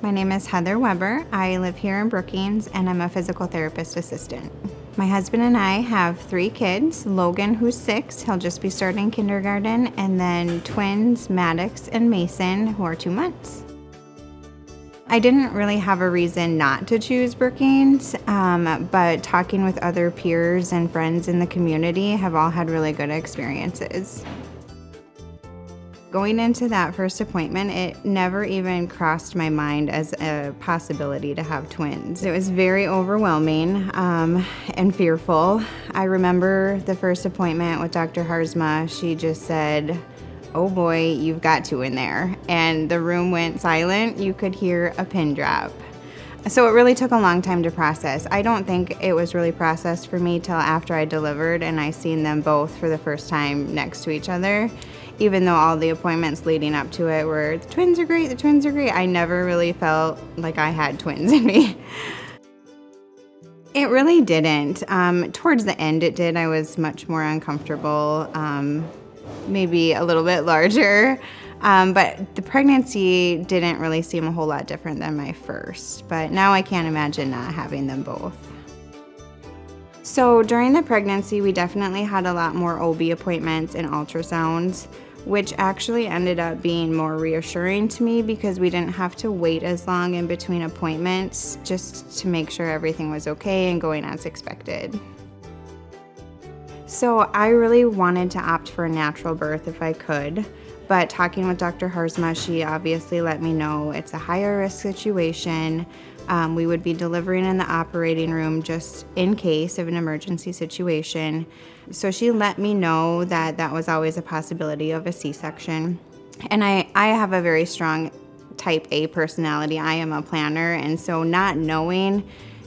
My name is Heather Weber. I live here in Brookings, and I'm a physical therapist assistant. My husband and I have 3 kids. Logan, who's 6, he'll just be starting kindergarten, and then twins, Maddox and Mason, who are 2 months. I didn't really have a reason not to choose Brookings, but talking with other peers and friends in the community have all had really good experiences. Going into that first appointment, it never even crossed my mind as a possibility to have twins. It was very overwhelming and fearful. I remember the first appointment with Dr. Harzma. She just said, "Oh boy, you've got 2 in there." And the room went silent. You could hear a pin drop. So it really took a long time to process. I don't think it was really processed for me till after I delivered and I seen them both for the first time next to each other. Even though all the appointments leading up to it were, the twins are great, I never really felt like I had twins in me. It really didn't. Towards the end it did. I was much more uncomfortable, maybe a little bit larger. But the pregnancy didn't really seem a whole lot different than my first. But now I can't imagine not having them both. So during the pregnancy, we definitely had a lot more OB appointments and ultrasounds, which actually ended up being more reassuring to me because we didn't have to wait as long in between appointments just to make sure everything was okay and going as expected. So I really wanted to opt for a natural birth if I could, but talking with Dr. Harzma, she obviously let me know it's a higher risk situation. We would be delivering in the operating room just in case of an emergency situation. So she let me know that that was always a possibility of a C-section. And I have a very strong type A personality. I am a planner, and so not knowing,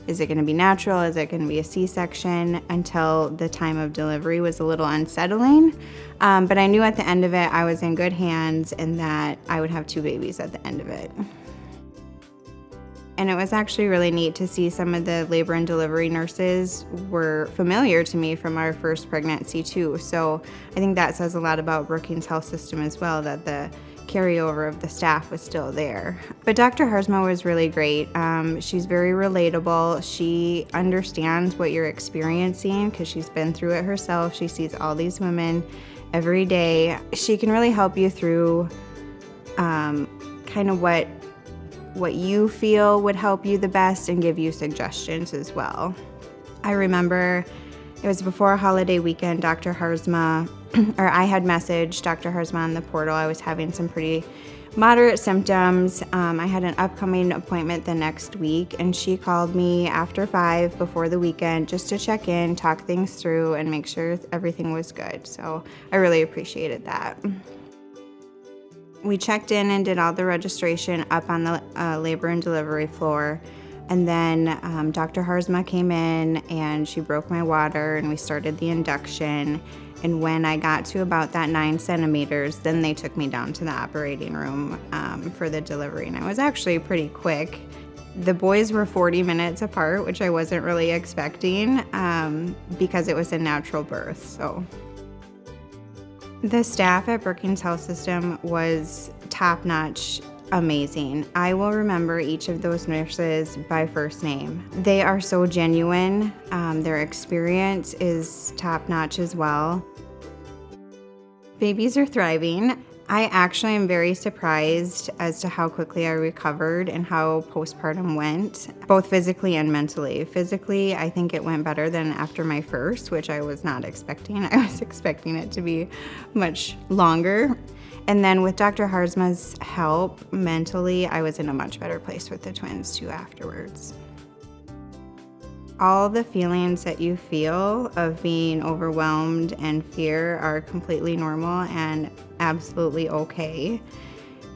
is it going to be natural, is it going to be a C-section, until the time of delivery was a little unsettling. But I knew at the end of it I was in good hands and that I would have 2 babies at the end of it. And it was actually really neat to see some of the labor and delivery nurses were familiar to me from our first pregnancy too. So I think that says a lot about Brookings Health System as well, that the carryover of the staff was still there. But Dr. Harzma was really great. She's very relatable. She understands what you're experiencing because she's been through it herself. She sees all these women every day. She can really help you through kind of what you feel would help you the best and give you suggestions as well. I remember it was before a holiday weekend, Dr. Harzma, or I had messaged Dr. Harzma on the portal. I was having some pretty moderate symptoms. I had an upcoming appointment the next week, and she called me after 5 before the weekend just to check in, talk things through, and make sure everything was good. So I really appreciated that. We checked in and did all the registration up on the labor and delivery floor. And then Dr. Harzma came in and she broke my water and we started the induction. And when I got to about that 9 centimeters, then they took me down to the operating room for the delivery. And it was actually pretty quick. The boys were 40 minutes apart, which I wasn't really expecting because it was a natural birth. So the staff at Brookings Health System was top-notch, amazing. I will remember each of those nurses by first name. They are so genuine. Their experience is top-notch as well. Babies are thriving. I actually am very surprised as to how quickly I recovered and how postpartum went, both physically and mentally. Physically, I think it went better than after my first, which I was not expecting. I was expecting it to be much longer. And then with Dr. Harzma's help, mentally, I was in a much better place with the twins too afterwards. All the feelings that you feel of being overwhelmed and fear are completely normal and absolutely okay.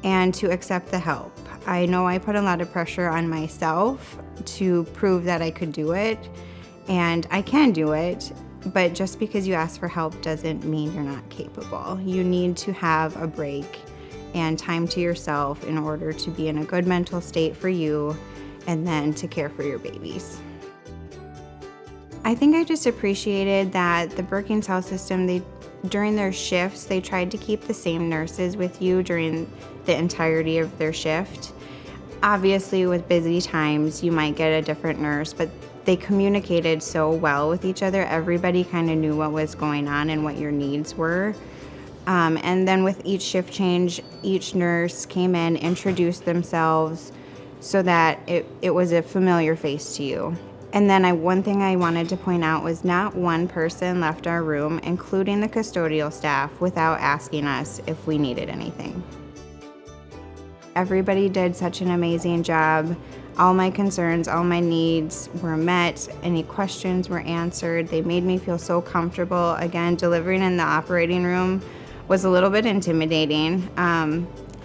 And to accept the help. I know I put a lot of pressure on myself to prove that I could do it, and I can do it, but just because you ask for help doesn't mean you're not capable. You need to have a break and time to yourself in order to be in a good mental state for you and then to care for your babies. I think I just appreciated that the Brookings Health System, during their shifts, they tried to keep the same nurses with you during the entirety of their shift. Obviously, with busy times, you might get a different nurse, but they communicated so well with each other. Everybody kind of knew what was going on and what your needs were. And then with each shift change, each nurse came in, introduced themselves so that it was a familiar face to you. And then one thing I wanted to point out was not one person left our room, including the custodial staff, without asking us if we needed anything. Everybody did such an amazing job. All my concerns, all my needs were met. Any questions were answered. They made me feel so comfortable. Again, delivering in the operating room was a little bit intimidating.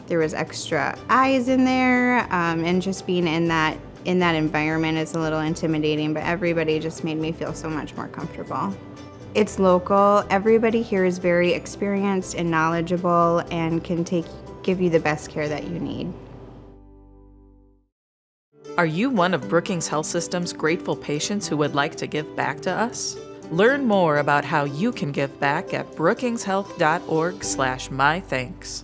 There was extra eyes in there, and just being in that environment is a little intimidating, but everybody just made me feel so much more comfortable. It's local. Everybody here is very experienced and knowledgeable and can give you the best care that you need. Are you one of Brookings Health System's grateful patients who would like to give back to us? Learn more about how you can give back at brookingshealth.org/mythanks.